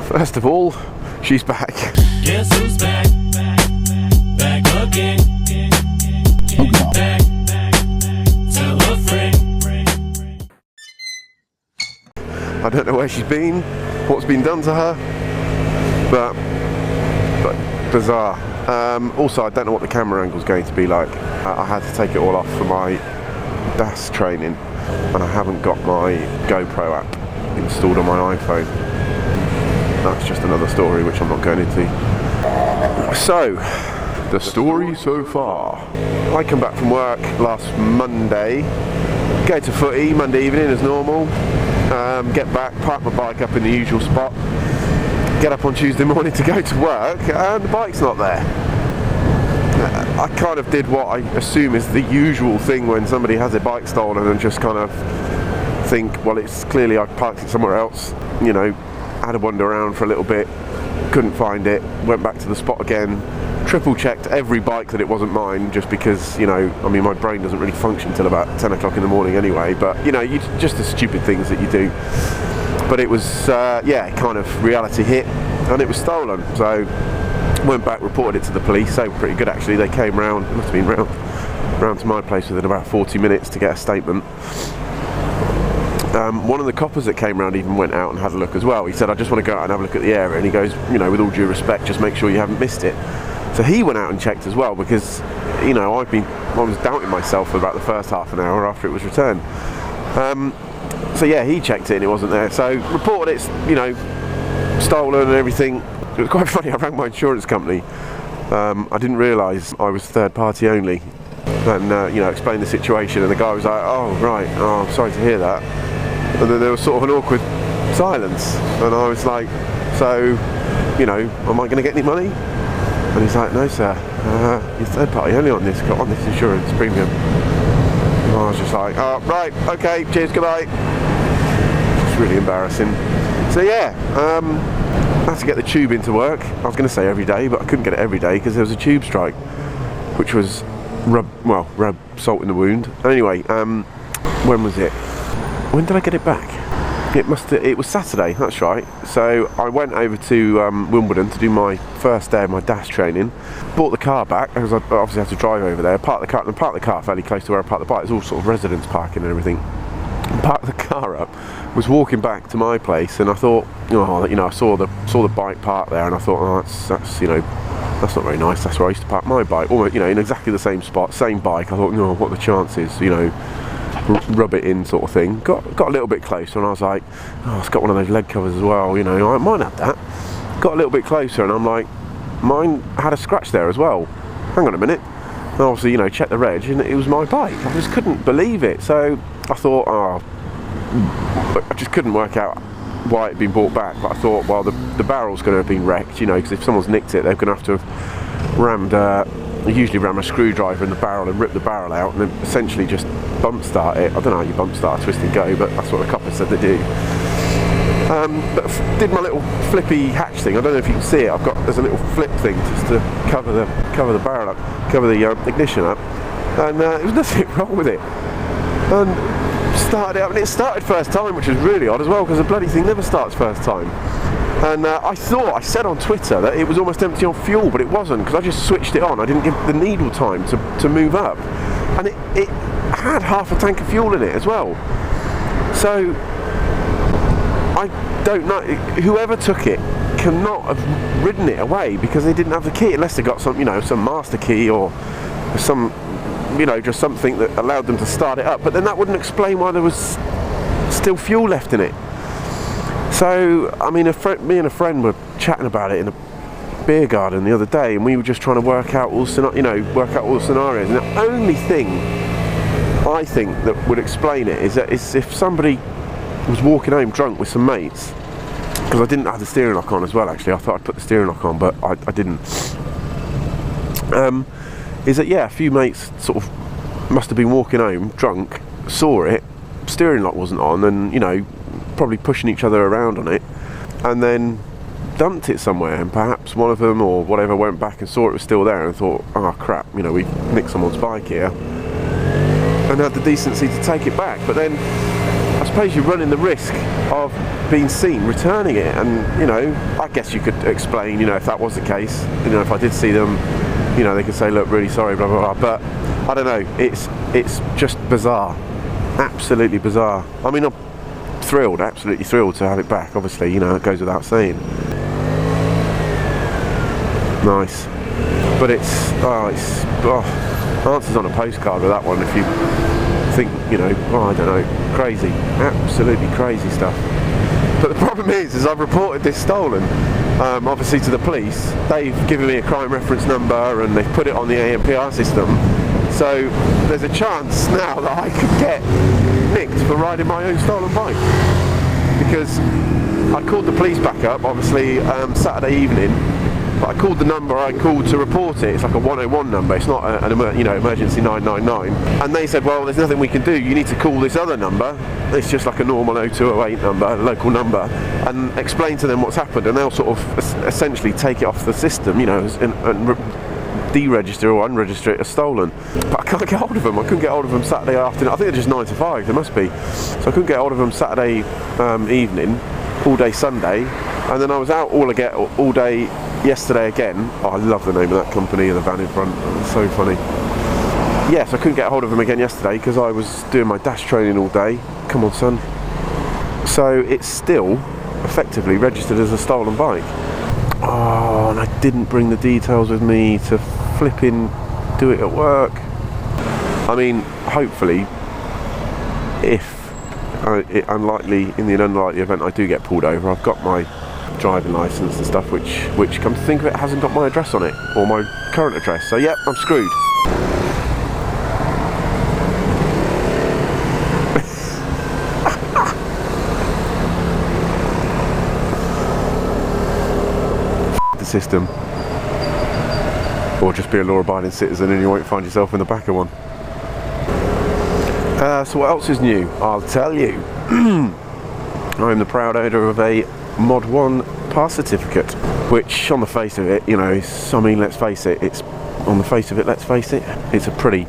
First of all, she's back. Guess who's back? Back again. Back. Tell a friend. I don't know where she's been, what's been done to her, but bizarre. Also, I don't know what the camera angle is going to be like. I had to take it all off for my DAS training, and I haven't got my GoPro app installed on my iPhone. That's just another story which I'm not going into. So, the story so far. I come back from work last Monday, go to footy Monday evening as normal, get back, park my bike up in the usual spot, get up on Tuesday morning to go to work, and the bike's not there. I kind of did what I assume is the usual thing when somebody has their bike stolen, and just kind of think, well, it's clearly I parked it somewhere else, you know. Had a wander around for a little bit, couldn't find it, went back to the spot again, triple checked every bike that it wasn't mine, just because, you know, I mean, my brain doesn't really function till about 10 o'clock in the morning anyway, but you know, just the stupid things that you do. But it was yeah, kind of reality hit, and it was stolen. So went back, reported it to the police. They were pretty good actually. They came round, must have been round to my place within about 40 minutes to get a statement. One of the coppers that came round even went out and had a look as well. He said, I just want to go out and have a look at the area, and he goes, you know, with all due respect, just make sure you haven't missed it. So he went out and checked as well, because, you know, I was doubting myself for about the first half an hour after it was returned. So yeah, he checked it and it wasn't there. So reported it's, you know, stolen and everything. It was quite funny. I rang my insurance company. I didn't realise I was third party only, and you know, explained the situation, and the guy was like, oh right, oh I'm sorry to hear that. And then there was sort of an awkward silence, and I was like, so, you know, am I going to get any money? And he's like, no sir, you're third party only on this insurance premium. And I was just like, oh right, okay, cheers, goodbye. It's really embarrassing. So yeah, I had to get the tube into work. I was going to say every day, but I couldn't get it every day because there was a tube strike, which was rub salt in the wound. Anyway, when was it? When did I get it back? It was Saturday, that's right. So I went over to Wimbledon to do my first day of my DAS training. Bought the car back, because I obviously had to drive over there. Parked the car fairly close to where I parked the bike. It's all sort of residence parking and everything. Parked the car up, was walking back to my place, and I thought, oh, you know, I saw the bike parked there, and I thought, oh, that's you know, that's not very nice. That's where I used to park my bike, almost, you know, in exactly the same spot, same bike. I thought, no, what are the chances, you know, rub it in sort of thing. Got a little bit closer, and I was like, oh, it's got one of those leg covers as well, you know, I might have that. Got a little bit closer, and I'm like, mine had a scratch there as well. Hang on a minute. And obviously, you know, check the reg, and it was my bike. I just couldn't believe it. So I thought, oh, I just couldn't work out why it'd been brought back. But I thought, well, the barrel's going to have been wrecked, you know, because if someone's nicked it, they're going to have rammed. They usually ram a screwdriver in the barrel and rip the barrel out, and then essentially just bump start it. I don't know how you bump start a twist and go, but that's what the copper said they do. But did my little flippy hatch thing. I don't know if you can see it. There's a little flip thing just to cover the barrel up, cover the ignition up, and there was nothing wrong with it. And started it up, and it started first time, which is really odd as well, because the bloody thing never starts first time. And I said on Twitter that it was almost empty on fuel, but it wasn't, because I just switched it on. I didn't give the needle time to move up, and it had half a tank of fuel in it as well. So I don't know, whoever took it cannot have ridden it away, because they didn't have the key, unless they got some, you know, some master key or some, you know, just something that allowed them to start it up. But then that wouldn't explain why there was still fuel left in it. So, I mean, me and a friend were chatting about it in a beer garden the other day, and we were just trying to work out all the scenarios. And the only thing I think that would explain it is if somebody was walking home drunk with some mates, because I didn't have the steering lock on as well. Actually, I thought I'd put the steering lock on, but I didn't. Is that, yeah, a few mates sort of must have been walking home drunk, saw it, steering lock wasn't on, and, you know, probably pushing each other around on it, and then dumped it somewhere, and perhaps one of them or whatever went back and saw it was still there and thought, oh crap, you know, we've nicked someone's bike here, and had the decency to take it back. But then I suppose you're running the risk of being seen returning it, and you know, I guess you could explain, you know, if that was the case, you know, if I did see them, you know, they could say, look, really sorry, blah blah blah. But I don't know, it's just bizarre, absolutely bizarre. I mean, I'm thrilled, absolutely thrilled to have it back. Obviously, you know, it goes without saying. Nice, but it's answers on a postcard with that one. If you think, you know, I don't know, crazy, absolutely crazy stuff. But the problem is I've reported this stolen, obviously, to the police. They've given me a crime reference number and they've put it on the ANPR system. So there's a chance now that I could get nicked for riding my own stolen bike, because I called the police back up, obviously, Saturday evening. But I called the number I called to report it. It's like a 101 number. It's not an emergency 999. And they said, well, there's nothing we can do. You need to call this other number. It's just like a normal 0208 number, a local number, and explain to them what's happened. And they'll sort of essentially take it off the system, you know, and deregister or unregister it as stolen. But I can't get hold of them. I couldn't get hold of them Saturday afternoon. I think they're just 9 to 5. There must be. So I couldn't get hold of them Saturday evening, all day Sunday, and then I was out all day yesterday again. Oh, I love the name of that company and the van in front. It's so funny. Yes, I couldn't get hold of them again yesterday because I was doing my dash training all day. Come on, son. So it's still effectively registered as a stolen bike. Oh, and I didn't bring the details with me to flipping do it at work. I mean, hopefully, in the unlikely event I do get pulled over, I've got my driving licence and stuff, which come to think of it, hasn't got my address on it, or my current address. So yep, I'm screwed. The system. Or just be a law-abiding citizen and you won't find yourself in the back of one. So what else is new? I'll tell you. I'm the proud owner of a Mod 1 pass certificate, which on the face of it, you know, I mean, let's face it, it's a pretty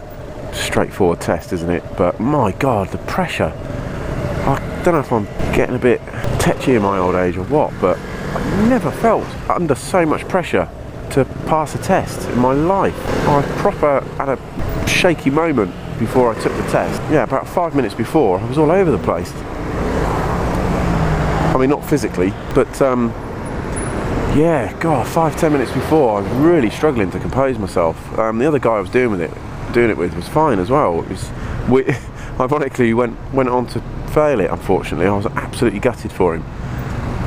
straightforward test, isn't it? But my God, the pressure. I don't know if I'm getting a bit tetchy in my old age or what, but I've never felt under so much pressure to pass a test in my life. I proper had a shaky moment before I took the test. Yeah, about 5 minutes before, I was all over the place. I mean, not physically, but yeah, God, 5-10 minutes before, I was really struggling to compose myself. The other guy I was doing it with was fine as well. It was, ironically, went on to fail it. Unfortunately, I was absolutely gutted for him.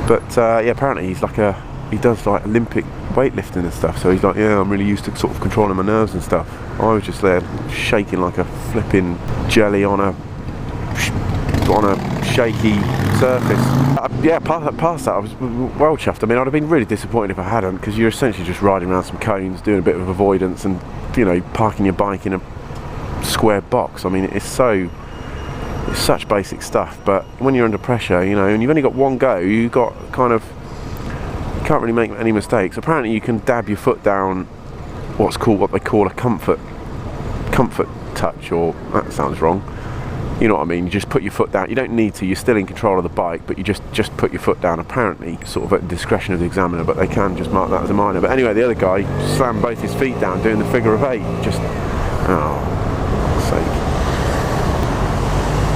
But yeah, apparently he does like Olympic weightlifting and stuff. So he's like, yeah, I'm really used to sort of controlling my nerves and stuff. I was just there shaking like a flipping jelly on a shaky surface. Yeah, past that I was well chuffed. I mean, I'd have been really disappointed if I hadn't, because you're essentially just riding around some cones, doing a bit of avoidance, and you know, parking your bike in a square box. I mean, it's such basic stuff. But when you're under pressure, you know, and you've only got one go, you can't really make any mistakes. Apparently, you can dab your foot down what they call a comfort touch, or that sounds wrong. You know what I mean? You just put your foot down. You don't need to. You're still in control of the bike, but you just put your foot down. Apparently, sort of at the discretion of the examiner, but they can just mark that as a minor. But anyway, the other guy slammed both his feet down, doing the figure of 8. Just, oh, sake.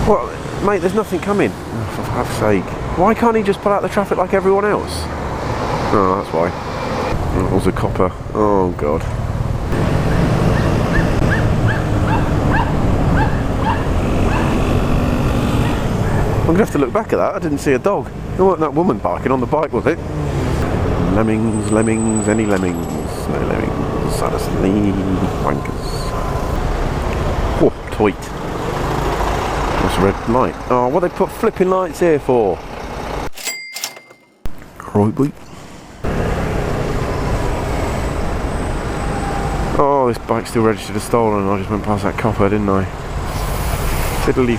Well, mate, there's nothing coming. Oh, for fuck's sake. Why can't he just pull out the traffic like everyone else? Oh, that's why. That was a copper. Oh, God. I'm going to have to look back at that. I didn't see a dog. It wasn't that woman barking on the bike, was it? Lemmings, any lemmings? No lemmings. Honestly, wankers. Oh, toit. That's a red light. Oh, what they put flipping lights here for? Right, boy. Oh, this bike's still registered as stolen. I just went past that copper, didn't I? Fiddly.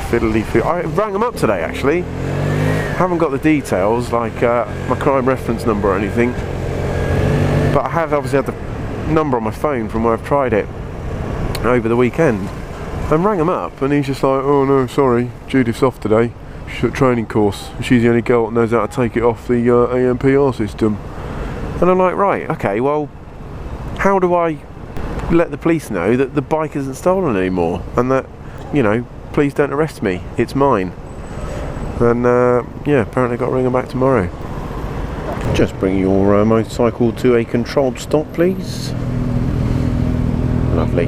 I rang them up today, actually. Haven't got the details, like my crime reference number or anything. But I have obviously had the number on my phone from where I've tried it over the weekend. And rang him up, and he's just like, oh no, sorry, Judith's off today. She's at training course. She's the only girl that knows how to take it off the AMPR system. And I'm like, right, okay, well, how do I let the police know that the bike isn't stolen anymore, and that, you know, please don't arrest me, it's mine. And yeah, apparently got to ring her back tomorrow. Just bring your motorcycle to a controlled stop, please. Lovely.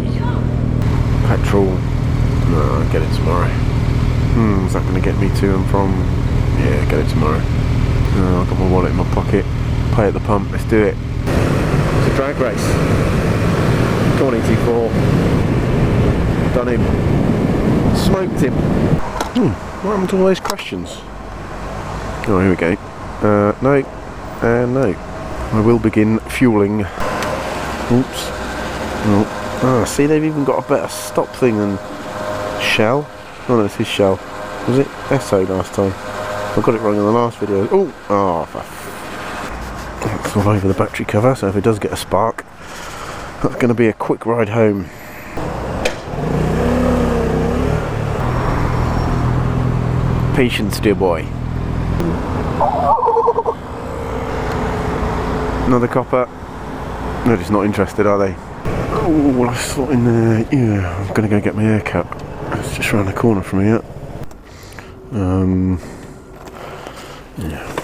Petrol. No, I'll get it tomorrow. Is that going to get me to and from? Yeah, get it tomorrow. I've got my wallet in my pocket. Pay at the pump. Let's do it. It's a drag race. Come on, ET4. Done him. Smoked him. What happened to all those questions? Oh, here we go. No. No. I will begin fueling. Oops. Oh. See, they've even got a better stop thing than Shell. Oh no, it's his Shell. Was it Esso last time? I got it wrong in the last video. It's all over the battery cover, so if it does get a spark, that's going to be a quick ride home. Patience, dear boy. Another copper. They're just not interested, are they? Oh, I thought in there. Yeah, I'm going to go get my hair cut. It's just around the corner from here. Yeah.